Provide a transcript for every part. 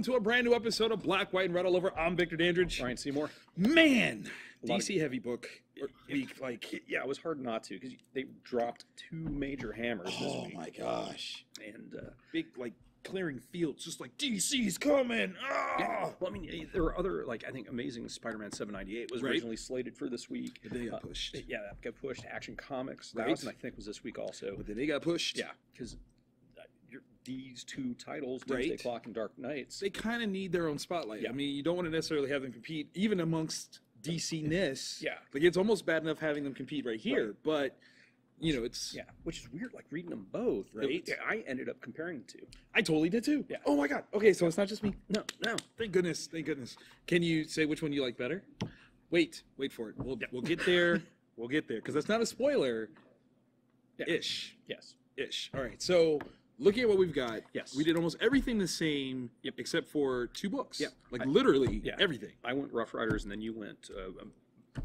welcome to a brand new episode of Black, White, and Red All Over. I'm Victor Dandridge. Ryan Seymore. Man, DC heavy book week. Like, yeah, it was hard not to because they dropped two major hammers this week. Oh my gosh, and big like clearing fields, just like DC's coming. Yeah. Well, I mean, there were other like I think Amazing Spider-Man 798 was originally slated for this week. But they got pushed. Yeah, that got pushed. Action Comics, Right. Thousand, I think, was this week also. But then they got pushed. Yeah, because these two titles, Doomsday Clock and Dark Knights, they kind of need their own spotlight. Yeah. I mean, you don't want to necessarily have them compete, even amongst DC-ness. Yeah. Like, it's almost bad enough having them compete right here, Right. but, you know, it's... Yeah, which is weird, like reading them both. Right. I ended up comparing the two. I totally did too. Yeah. Oh my God. Okay, so it's not just me. No. Thank goodness. Thank goodness. Can you say which one you like better? Wait for it. We'll get there. We'll get there because that's not a spoiler. Yeah. Ish. Yes. All right. So looking at what we've got, Yes. we did almost everything the same, Yep. except for two books. Yep. Like literally Yeah. everything. I went Rough Riders, and then you went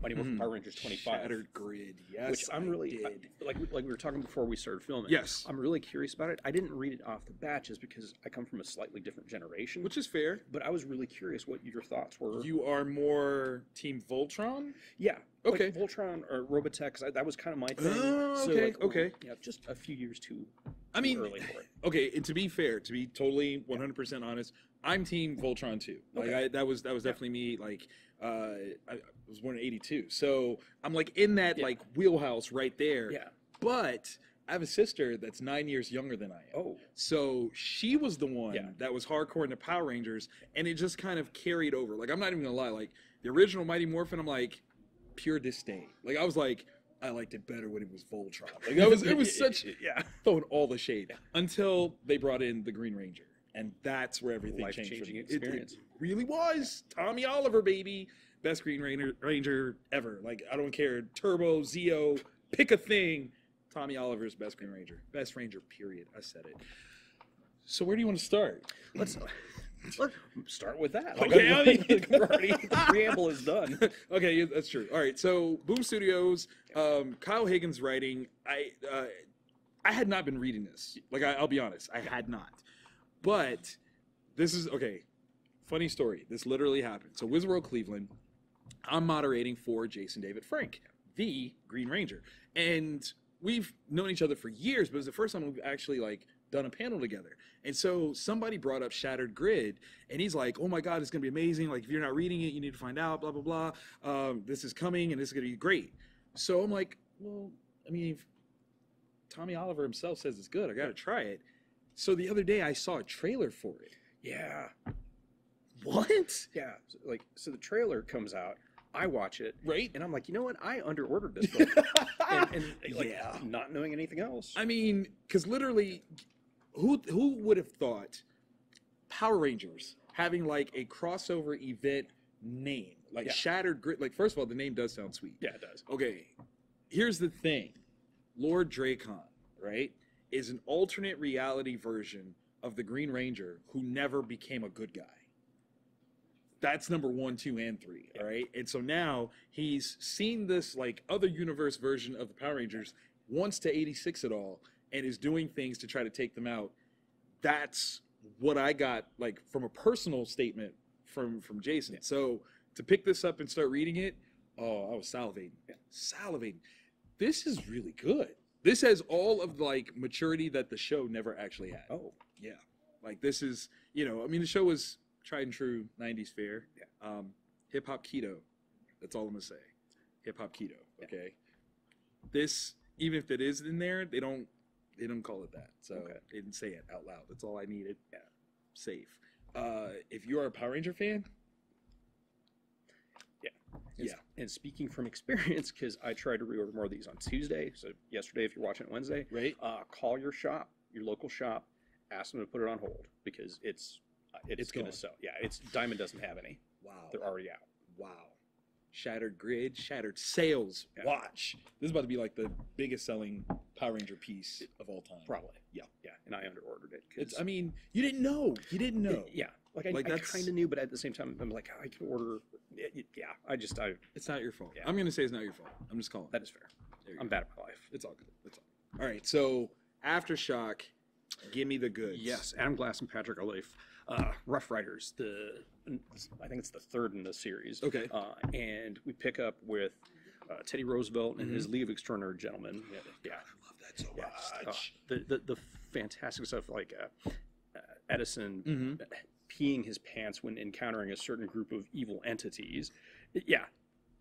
Mighty Morphin Power Rangers 25. Shattered Grid. Yes. Which I'm really did. like we were talking before we started filming. Yes. I'm really curious about it. I didn't read it off the bat just because I come from a slightly different generation. Which is fair. But I was really curious what your thoughts were. You are more Team Voltron? Yeah. Okay. Like Voltron or Robotech, 'cause that was kind of my thing. Oh, So, okay, like, okay. Yeah, just a few years too I mean, early for it. okay, and to be fair, to be totally 100% honest, I'm Team Voltron too. Like Okay. that was definitely me. Like I was born in '82, so I'm like in that like wheelhouse right there. Yeah. But I have a sister that's 9 years younger than I am. Oh. So she was the one Yeah. that was hardcore into Power Rangers, and it just kind of carried over. Like I'm not even gonna lie, like the original Mighty Morphin, I'm like pure disdain. Like I was like, I liked it better when it was Voltron. Like that was it was such throwing all the shade until they brought in the Green Ranger, and that's where everything changed. Life-changing for me. experience. It really was. Tommy Oliver, baby, best Green Ranger ever. Like I don't care, Turbo, Zeo, pick a thing. Tommy Oliver's best Green Ranger, best Ranger. Period. I said it. So where do you want to start? Let's start with that. Okay, I mean- the preamble is done. Okay, yeah, that's true. All right, so Boom Studios, Kyle Higgins writing. I had not been reading this. Like I'll be honest, I had not. But this is okay. Funny story. This literally happened. So Wizard World Cleveland, I'm moderating for Jason David Frank, the Green Ranger, and we've known each other for years. But it was the first time we've actually like done a panel together. And so somebody brought up Shattered Grid, and he's like, oh my God, it's going to be amazing. Like, if you're not reading it, you need to find out, blah, blah, blah. This is coming, and this is going to be great. So I'm like, well, I mean, if Tommy Oliver himself says it's good, I got to try it. So the other day, I saw a trailer for it. Yeah. What? Yeah. So the trailer comes out. I watch it. Right? And I'm like, you know what? I underordered this book. and like, Yeah. not knowing anything else. I mean, because literally, who would have thought Power Rangers having like a crossover event name, like Shattered Grid? Like, first of all, the name does sound sweet. Yeah, it does. Okay, here's the thing. Lord Dracon, right, is an alternate reality version of the Green Ranger who never became a good guy. That's number 1, 2, and 3, all right? And so now he's seen this like other universe version of the Power Rangers, wants to 86 it all, and is doing things to try to take them out. That's what I got like from a personal statement from Jason. Yeah. So to pick this up and start reading it, oh, I was salivating. Yeah. Salivating. This is really good. This has all of like maturity that the show never actually had. Oh. Yeah. Like this is, you know, I mean the show was tried and true 90s fare. Yeah. Hip hop keto. That's all I'm gonna say. Hip hop keto. Yeah. Okay. This, even if it is in there, they don't call it that. So they didn't say it out loud. That's all I needed. Yeah. Safe. If you are a Power Ranger fan, And speaking from experience, because I tried to reorder more of these on Tuesday. So yesterday, if you're watching it Wednesday, right? Call your shop, your local shop, ask them to put it on hold because it's going to sell. Yeah, Diamond doesn't have any. Wow. They're already out. Wow. Shattered Grid, Shattered Sales. Yeah. Watch. This is about to be like the biggest selling Power Ranger piece of all time. Probably. Yeah. Yeah. And I underordered it. It's, I mean, you didn't know. You didn't know. Yeah. I kind of knew, but at the same time, I'm like, I can order. Yeah. It's not your fault. Yeah. I'm going to say it's not your fault. I'm just calling. That is fair. I'm bad at my life. It's all good. It's all right. So, AfterShock, give me the goods. Yes. Adam Glass and Patrick Olliffe. Rough Riders. I think it's the third in the series. Okay. And we pick up with Teddy Roosevelt and his League of Extraordinary Gentlemen. Yeah, I love that so much. The fantastic stuff like Edison peeing his pants when encountering a certain group of evil entities. Yeah,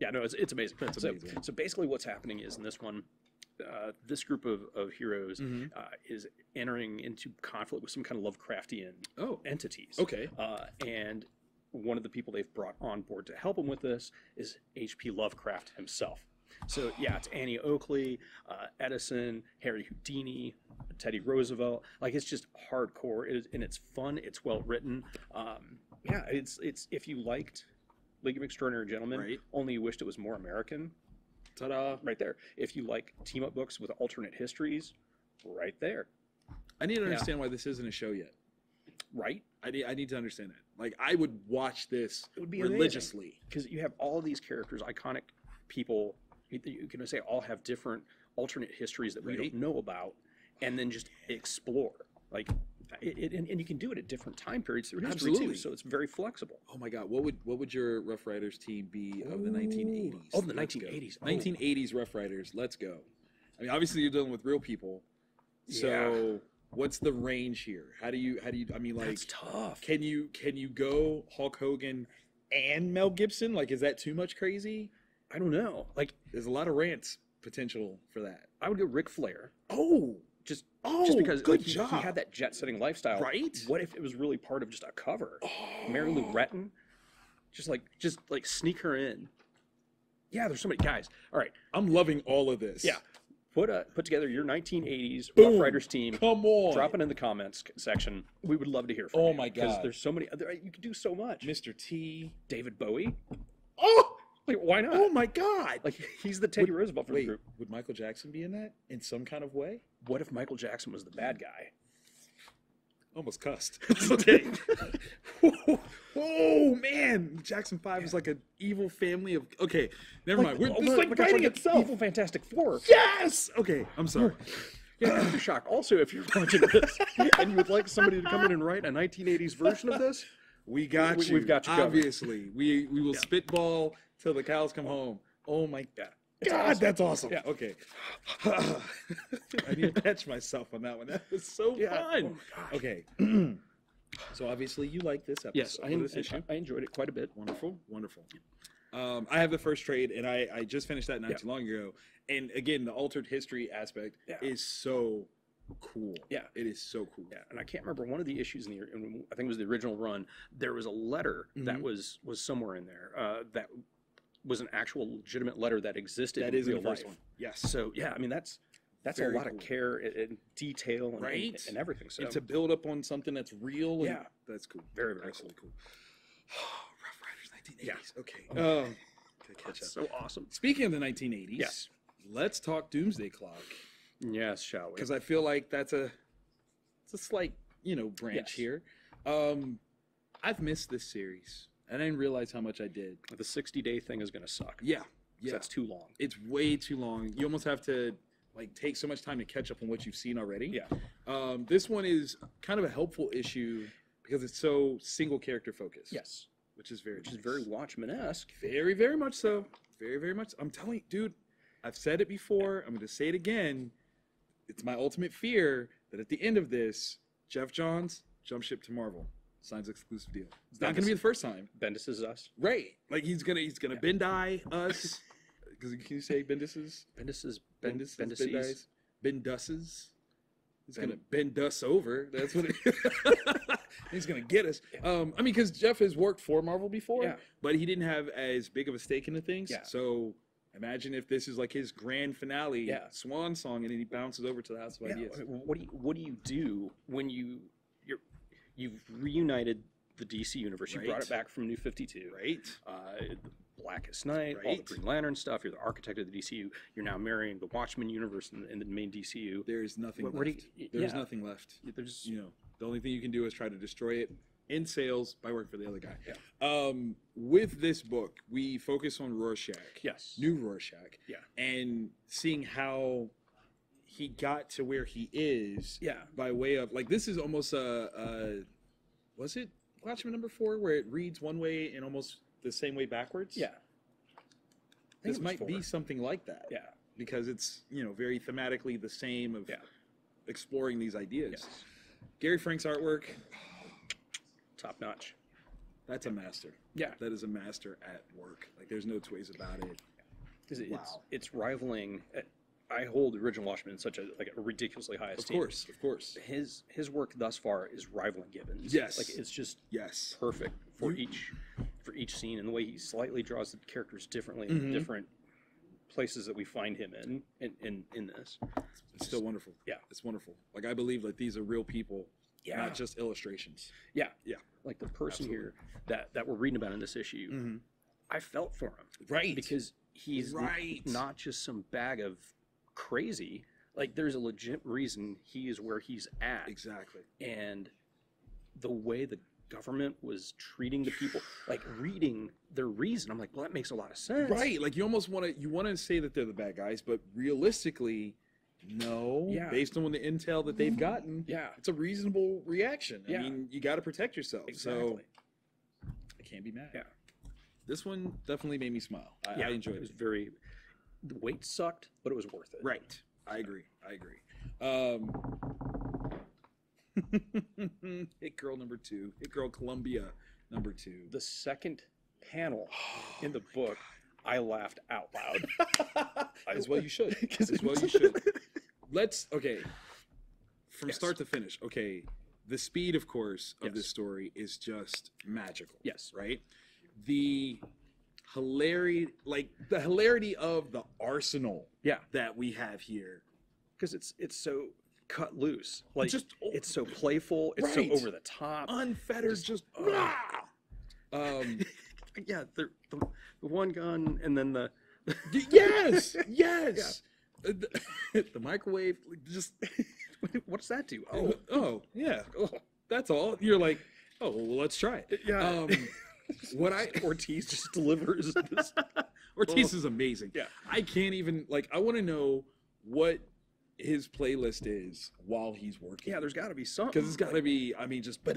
no, it's amazing. That's amazing. So basically, what's happening is in this one, this group of heroes is entering into conflict with some kind of Lovecraftian entities. Okay. And one of the people they've brought on board to help them with this is H.P. Lovecraft himself. So yeah, it's Annie Oakley, Edison, Harry Houdini, Teddy Roosevelt. Like, it's just hardcore, and it's fun. It's well written. Yeah, it's if you liked League of Extraordinary Gentlemen, right, only you wished it was more American. Ta-da! Right there. If you like team-up books with alternate histories, right there. I need to understand why this isn't a show yet. Right? I need to understand that. Like, I would watch this religiously because you have all of these characters, iconic people. You can say all have different alternate histories that we don't know about, and then just explore. Like, and you can do it at different time periods through history too. So it's very flexible. Oh my God, what would your Rough Riders team be of the 1980s? Oh, the 1980s. 1980s Rough Riders. Let's go. I mean, obviously you're dealing with real people, so what's the range here? How do you? I mean, like, that's tough. Can you go Hulk Hogan and Mel Gibson? Like, is that too much crazy? I don't know. Like, there's a lot of rants potential for that. I would go Ric Flair. Just because he had that jet-setting lifestyle. Right? What if it was really part of just a cover? Mary Lou Retton, just like sneak her in. Yeah, there's so many guys. All right, I'm loving all of this. Yeah, put together your 1980s Boom. Rough Riders team. Come on, drop it in the comments section. We would love to hear from you. Oh my God, because there's so many. You can do so much. Mr. T, David Bowie. Oh. Like, why not? Oh my God! Like, he's the Teddy Roosevelt for the group. Would Michael Jackson be in that in some kind of way? What if Michael Jackson was the bad guy? Almost cussed. Okay. Oh man, Jackson 5 is like an evil family of. Okay, never mind. This is like writing itself. Evil Fantastic Four. Yes. Okay, I'm sorry. Yeah, AfterShock. Also, if you're watching this and you would like somebody to come in and write a 1980s version of this, we got you. We've got you covered. Obviously, we will spitball till the cows come home. Oh my God, awesome. That's awesome. Yeah. Okay. I need to catch myself on that one. That was so fun. Oh my gosh. Okay. So obviously you like this episode. Yes, I enjoyed it quite a bit. Wonderful. I have the first trade, and I just finished that not too long ago. And again, the altered history aspect is so cool. Yeah, it is so cool. Yeah, and I can't remember one of the issues in I think it was the original run. There was a letter that was somewhere in there that was an actual legitimate letter that existed. That in is real in the first life. one. Yes. So yeah, I mean that's very a lot of care and detail and everything. So and to build up on something that's real. And that's cool. Very very cool. Rough Riders 1980s. Yeah. Okay. Catch up. So awesome. Speaking of the 1980s, let's talk Doomsday Clock. Yes, shall we? Because I feel like it's a slight, branch here. I've missed this series. I didn't realize how much I did. The 60-day thing is going to suck. Yeah. That's too long. It's way too long. You almost have to take so much time to catch up on what you've seen already. Yeah. This one is kind of a helpful issue because it's so single character focused. Yes. Which is very Watchmen-esque. Very, very much so. Very, very much. I'm telling you, dude, I've said it before. I'm going to say it again. It's my ultimate fear that at the end of this, Jeff Johns jump ship to Marvel, signs exclusive deal. It's not going to be the first time. Bendis is us, right? Like he's gonna Bendai us. Because can you say Bendis's? Bendus's. He's gonna bend us over. That's what he's gonna get us. I mean, because Jeff has worked for Marvel before, but he didn't have as big of a stake in the things. Yeah. So imagine if this is like his grand finale, swan song, and then he bounces over to the House of Ideas. I mean, what do you do when you've reunited the DC universe? You brought it back from New 52, right? Blackest Night, all the Green Lantern stuff. You're the architect of the DCU. You're now marrying the Watchmen universe in the main DCU. There's nothing left. There's nothing left. There's the only thing you can do is try to destroy it in sales by working for the other guy. Yeah. With this book, we focus on Rorschach. Yes. New Rorschach. Yeah. And seeing how he got to where he is. Yeah. By way of this is almost was it Watchmen #4 where it reads one way and almost the same way backwards? Yeah. This might be something like that. Yeah. Because it's, you know, very thematically the same of exploring these ideas. Yes. Gary Frank's artwork, Top notch. that's a master. Yeah. That is a master at work. Like, there's no two ways about it. Because Wow. it's rivaling. I hold the original Watchmen in such a ridiculously high esteem. Of course. His work thus far is rivaling Gibbons. Yes. Like it's just Yes. perfect for each scene, and the way he slightly draws the characters differently in the different places that we find him in this. It's still wonderful. Yeah. It's wonderful. Like, I believe like these are real people, not just illustrations. Yeah. Yeah. Like the person here that we're reading about in this issue, I felt for him. Right. Because he's not just some bag of crazy. Like, there's a legit reason he is where he's at. Exactly. And the way the government was treating the people, like reading their reason, I'm like, well, that makes a lot of sense. Right. Like, you almost want to say that they're the bad guys, but realistically, no. Yeah. Based on the intel that they've gotten, it's a reasonable reaction. I mean, you got to protect yourself. Exactly. So I can't be mad. Yeah. This one definitely made me smile. I enjoyed it. It was very. The wait sucked, but it was worth it. Right. I agree. Hit-Girl #2. Hit-Girl Columbia #2. The second panel in the book, I laughed out loud. As well you should. As well you should. From start to finish. Okay, the speed, of course, of this story is just magical. Yes. Right? The hilarity of the arsenal that we have here. Because it's so cut loose. Like, just it's so playful. It's so over the top. Unfettered, yeah, the one gun and then the yes. The microwave, just what does that do? Oh yeah. That's all. You're like, oh well, let's try it. Yeah. Ortiz just delivers this. Ortiz is amazing. Yeah. I can't even I want to know what his playlist is while he's working. Yeah, there's got to be something. Because it's got to be, I mean, just and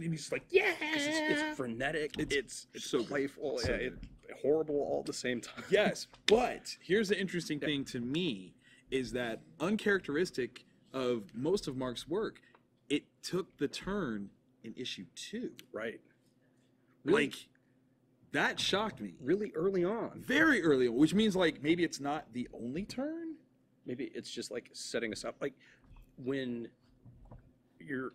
he's just like, yeah. It's frenetic. It's so playful. So it's horrible all at the same time. Yes, but here's the interesting thing to me is that uncharacteristic of most of Mark's work, it took the turn in issue 2. Right. Really? Like, that shocked me. Really early on. Very early on, which means maybe it's not the only turn. Maybe it's just setting us up. Like when your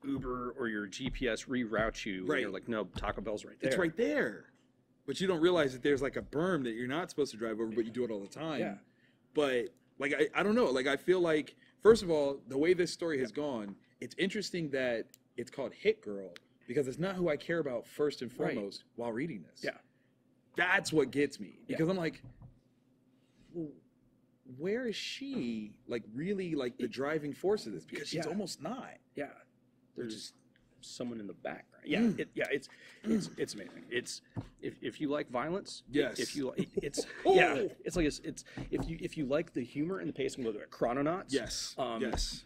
Uber or your GPS reroutes you, and you're like, no, Taco Bell's right there. It's right there. But you don't realize that there's a berm that you're not supposed to drive over, but you do it all the time. Yeah. But I don't know. I feel like, first of all, the way this story has gone, it's interesting that it's called Hit-Girl because it's not who I care about first and foremost while reading this. Yeah. That's what gets me. Because I'm like, well, where is she really the driving force of this? Because she's almost not. Yeah. There's just someone in the background. Yeah. It's amazing. It's if you like violence, if you like it's if you like the humor and the pacing of the Chrononauts, yes.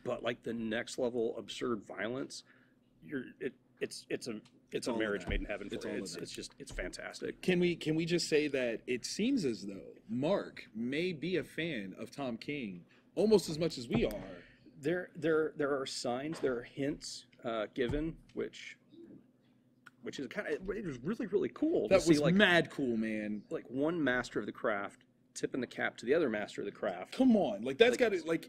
But the next level absurd violence, it's a marriage made in heaven for you. It's fantastic. Can we just say that it seems as though Mark may be a fan of Tom King almost as much as we are? There are signs, there are hints given, which is it was really, really cool. That was mad cool, man. One master of the craft tipping the cap to the other master of the craft. Come on, that's got to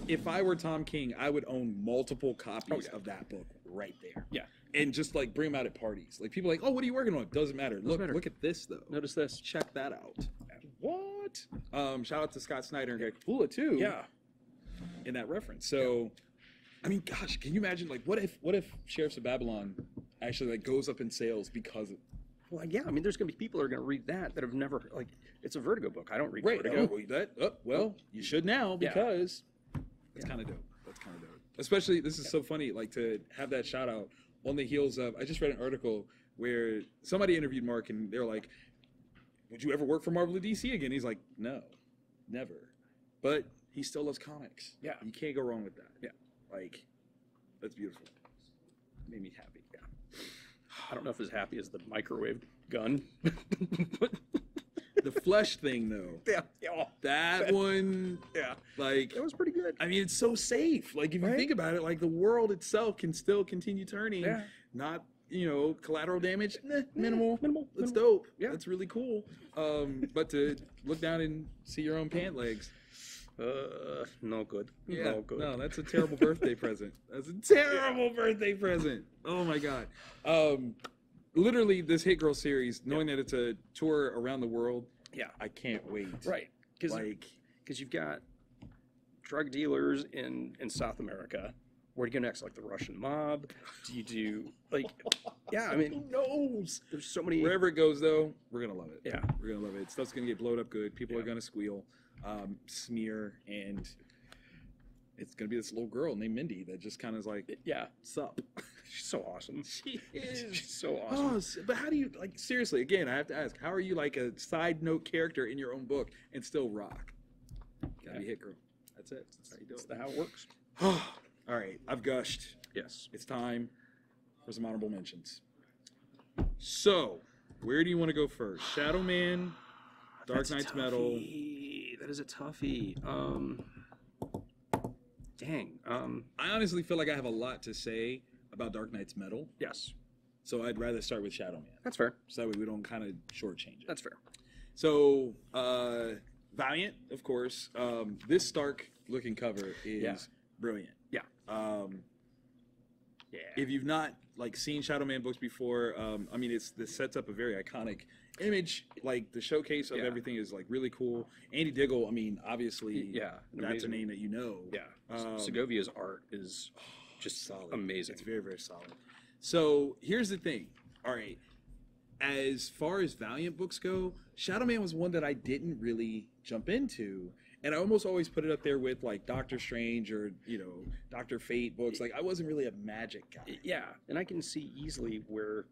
if I were Tom King, I would own multiple copies of that book right there. Yeah. And just bring them out at parties. People are like, oh, what are you working on? Doesn't matter. Look at this though. Notice this. Check that out. What? Shout out to Scott Snyder and Greg Capullo too. Yeah. In that reference. So, I mean, gosh, can you imagine? What if Sheriffs of Babylon actually goes up in sales because of? Well, yeah. I mean, there's gonna be people that are gonna read that have never It's a Vertigo book. I don't read Vertigo. Well, you should now because it's kind of dope. That's kind of dope. Especially, this is so funny. To have that shout out on the heels of, I just read an article where somebody interviewed Mark and they're like, would you ever work for Marvel or DC again? He's like, no, never. But he still loves comics. Yeah. You can't go wrong with that. Yeah. That's beautiful. Made me happy. Yeah. I don't know if as happy as the microwave gun. The flesh thing, though. Yeah. That one, Yeah. like, It was pretty good. I mean, it's so safe. Like, if you Right? think about it, like, the world itself can still continue turning. Yeah. Not, collateral damage, minimal. Minimal. That's dope. Yeah. That's really cool. But to look down and see your own pant legs. No good. Yeah. No good. No, that's a terrible birthday present. That's a terrible birthday present. Oh, my God. Literally, this Hit-Girl series, knowing that it's a tour around the world, Yeah. I can't wait. Right. Because Like, you've got drug dealers in South America. Where do you go next? Like the Russian mob? Do you do like? Yeah, I mean, who knows? there's so many. Wherever it goes, though, we're gonna love it. Yeah. We're gonna love it. Stuff's gonna get blowed up good. People are Yeah. gonna squeal, smear, and it's gonna be this little girl named Mindy that just kind of is like, Yeah, "Sup." she's so awesome. She is. She's so awesome. Oh, but how do you like? Seriously, again, I have to ask, how are you like a side note character in your own book and still rock? Gotta be Hit-Girl. That's it. That's how you do That's it. how it works. All right, I've gushed. Yes. It's time for some honorable mentions. So, where do you want to go first? Shadowman, Dark That's a Knight's Metal. toughie. That is a toughie. Dang. I honestly feel like I have a lot to say about Dark Knight's Metal, Yes. so I'd rather start with Shadowman. That's fair. So that way we don't kind of shortchange it. That's fair. So, Valiant, of course. This Stark-looking cover is Yeah. brilliant. Yeah. Yeah. If you've not like seen Shadowman books before, I mean, this sets up a very iconic image. Like the showcase of Yeah. everything is like really cool. Andy Diggle, I mean, obviously, Yeah. that's Amazing. a name that you know. Yeah. Um, Segovia's art is just solid. amazing. It's very, very solid. So here's the thing. All right. As far as Valiant books go, Shadowman was one that I didn't really jump into. And I almost always put it up there with like Doctor Strange or, Doctor Fate books. Like I wasn't really a magic guy. Yeah, and I can see easily where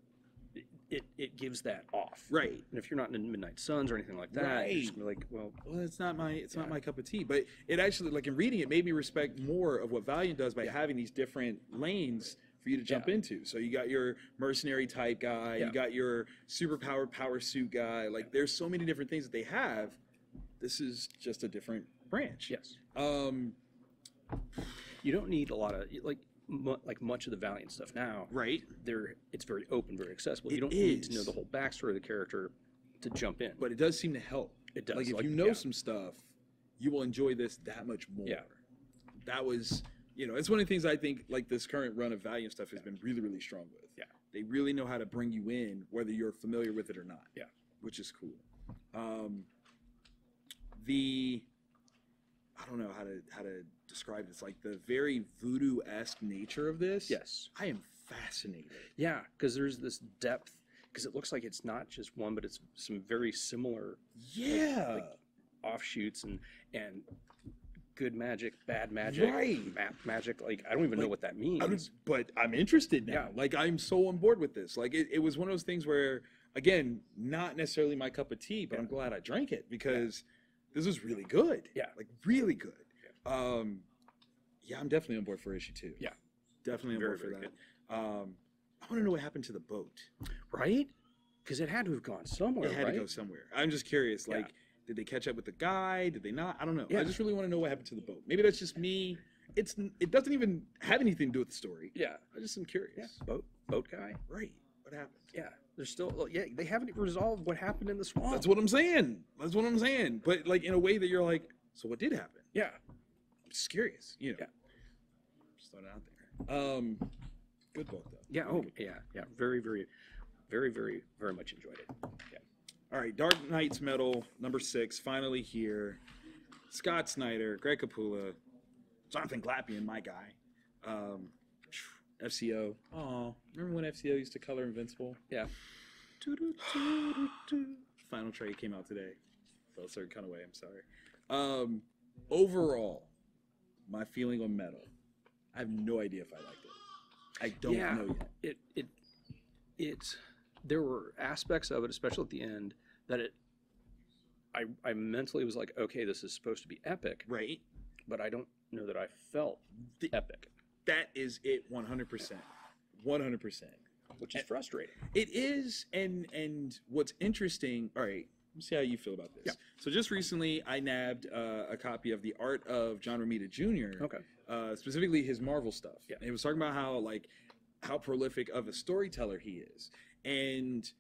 it gives that off. Right. And if you're not in Midnight Suns or anything like that, you're just gonna be like, well, Well, it's not my cup of tea. But it actually, like in reading it, made me respect more of what Valiant does by having these different lanes for you to jump into. So you got your mercenary type guy, you got your superpowered power suit guy. Like there's so many different things that they have. This is just a different branch. yes. Um, You don't need a lot of like much of the Valiant stuff now. right. It's very open, very accessible. It You don't need to is. know the whole backstory of the character to jump in. But it does seem to help. It does. Like if you know some stuff, you will enjoy this that much more. Yeah. That was, it's one of the things I think like this current run of Valiant stuff has been really, really strong with. Yeah. They really know how to bring you in, whether you're familiar with it or not. Yeah. Which is cool. I don't know how to describe this. Like the very voodoo-esque nature of this. Yes. I am fascinated. Yeah, because there's this depth. Because it looks like it's not just one, but it's some very similar Yeah. like offshoots and good magic, bad magic, Right. magic. Like I don't even know what that means. But I'm interested now. Yeah. Like I'm so on board with this. Like it was one of those things where, again, not necessarily my cup of tea, but I'm glad I drank it because this is really good. Yeah. Like really good. I'm definitely on board for issue 2. Yeah. Definitely on Very, board for very that. I want to know what happened to the boat. Right? Because it had to have gone somewhere. It had right? to go somewhere. I'm just curious. Yeah. Like, did they catch up with the guy? Did they not? I don't know. Yeah. I just really want to know what happened to the boat. Maybe that's just me. It doesn't even have anything to do with the story. Yeah. I just am curious. Yeah. Boat guy. Right. What happened? Yeah. There's still. Yeah. They haven't resolved what happened in the swamp. That's what I'm saying. But like in a way that you're like, so what did happen? Yeah. I'm just curious. Yeah. Just throwing it out there. Good book though. Yeah. Oh. Yeah. Yeah. Very, very, very, very, very much enjoyed it. Yeah. All right. Dark Knight's Metal #6 finally here. Scott Snyder, Greg Capullo, Jonathan Glapion, my guy. FCO. Oh, remember when FCO used to color Invincible? Yeah. Final trade came out today. Felt a certain kind of way. I'm sorry. Overall, my feeling on Metal. I have no idea if I liked it. I don't know yet. It there were aspects of it, especially at the end, that I mentally was like, okay, this is supposed to be epic, Right? but I don't know that I felt epic. That is it 100%. 100%. which is frustrating. It is, and what's interesting. All right, let's see how you feel about this. Yeah. So just recently, I nabbed a copy of The Art of John Romita Jr. Okay. Specifically his Marvel stuff. Yeah. And he was talking about how prolific of a storyteller he is, and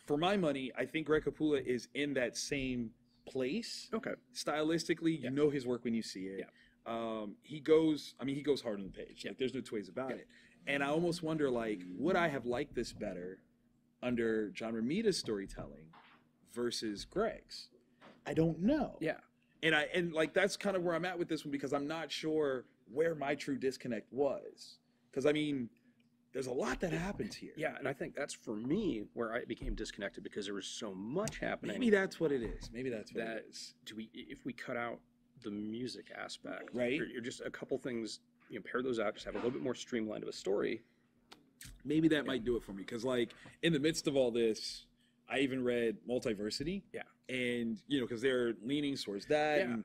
for my money, I think Greg Capullo is in that same place. Okay. Stylistically, you know his work when you see it. Yeah. He goes hard on the page. Yeah. Like, there's no two ways about it. And I almost wonder, like, would I have liked this better under John Romita's storytelling versus Greg's? I don't know. Yeah. And like that's kind of where I'm at with this one, because I'm not sure where my true disconnect was. Because I mean, there's a lot that happens here. Yeah, and I think that's for me where I became disconnected, because there was so much happening. Maybe that's what it is. Maybe that's what it is. If we cut out the music aspect, right? You're just a couple things, pair those out, just have a little bit more streamlined of a story. Maybe that might do it for me, because like in the midst of all this, I even read Multiversity. Yeah. And because they're leaning towards that, and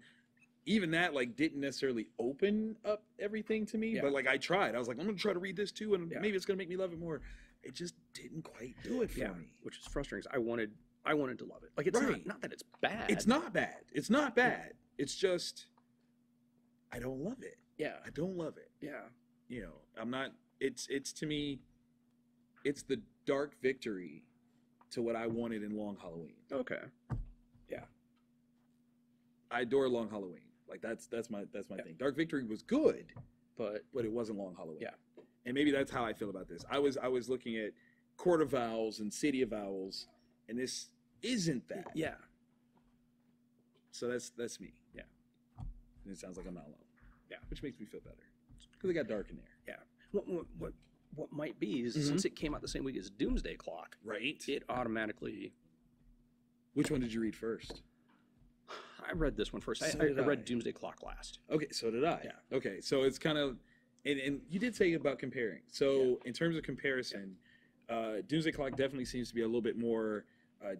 even that like didn't necessarily open up everything to me, but like I tried. I was like, I'm gonna try to read this too, and maybe it's gonna make me love it more. It just didn't quite do it for me, which is frustrating. I wanted to love it. Like it's not that it's bad. It's not bad. It's not bad. It's just I don't love it. Yeah, I don't love it. Yeah, I'm not. It's to me, it's the dark victory to what I wanted in Long Halloween. Okay. Yeah. I adore Long Halloween. Like that's my thing. Dark Victory was good, but it wasn't Long Halloween. Yeah. And maybe that's how I feel about this. I was looking at Court of Owls and City of Owls, and this isn't that. Yeah. So that's me. Yeah. And it sounds like I'm not alone. Yeah. Which makes me feel better, because it got dark in there. Yeah. What might be is since it came out the same week as Doomsday Clock, right? It automatically. Which one did you read first? I read this one first. So I did read Doomsday Clock last. Okay, so did I. Yeah. Okay, so it's kind of, and you did say about comparing. So in terms of comparison, Doomsday Clock definitely seems to be a little bit more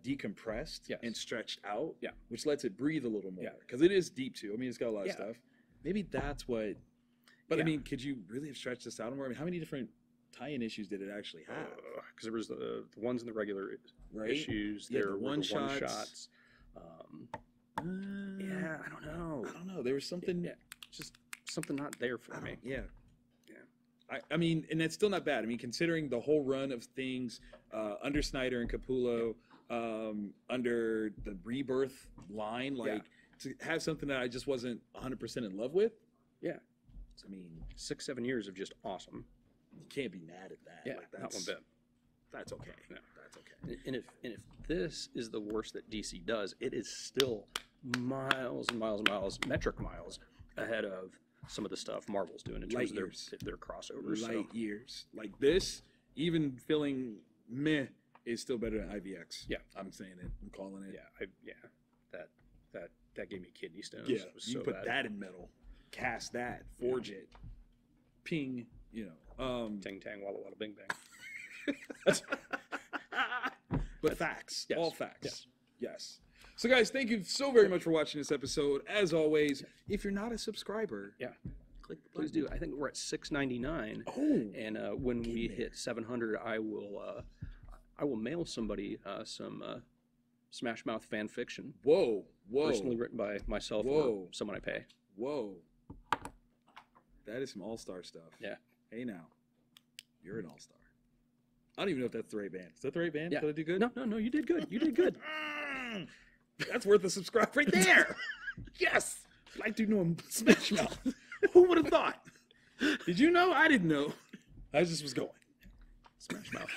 decompressed and stretched out. Yeah. Which lets it breathe a little more. Yeah. because it is deep too. I mean, it's got a lot of stuff. Maybe that's what. But I mean, could you really have stretched this out more? I mean, how many different tie-in issues did it actually have? Because there was the ones in the regular issues. Yeah, there the were one-shots. Yeah, I don't know. There was something. Just something not there for me. Yeah. I mean, and that's still not bad. I mean, considering the whole run of things under Snyder and Capullo, under the Rebirth line, like to have something that I just wasn't 100% in love with. Yeah. I mean, 6-7 years of just awesome. You can't be mad at that. Yeah, like, not one bit. That's okay. No. That's okay. And if this is the worst that DC does, it is still miles and miles and miles, metric miles ahead of some of the stuff Marvel's doing in terms of their crossovers. Light years. Like this, even feeling meh is still better than IVX. Yeah, I'm saying it. I'm calling it. That gave me kidney stones. Yeah, It was you so put bad. that in metal, cast that, forge it, ping. Ting tang walla walla bing bang. But facts, all facts. Yeah. Yes. So guys, thank you so very much for watching this episode. As always, if you're not a subscriber, click the Please do. I think we're at $6.99. Oh, and when we hit 700, I will mail somebody some Smash Mouth fan fiction. Whoa. Personally written by myself or someone I pay. Whoa. That is some all-star stuff. Yeah. Hey now, you're an all-star. I don't even know if that's the right band. Is that the right band? Yeah. Did I do good? No, you did good. You did good. That's worth a subscribe right there. Yes. I do know him. Smash Mouth. Who would have thought? Did you know? I didn't know. I just was going. Smash Mouth.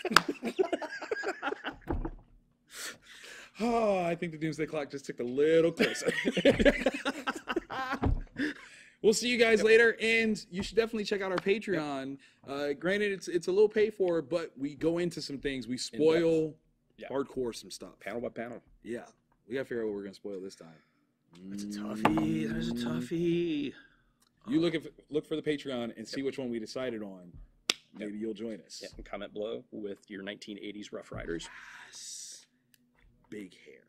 Oh, I think the Doomsday Clock just took a little closer. We'll see you guys later, and you should definitely check out our Patreon. Granted, it's a little pay for, but we go into some things. We spoil hardcore some stuff. Panel by panel. Yeah. We got to figure out what we're going to spoil this time. That's a toughie. That is a toughie. You look for the Patreon and see which one we decided on. Maybe you'll join us. Yeah, and comment below with your 1980s Rough Riders. Yes. Big hair.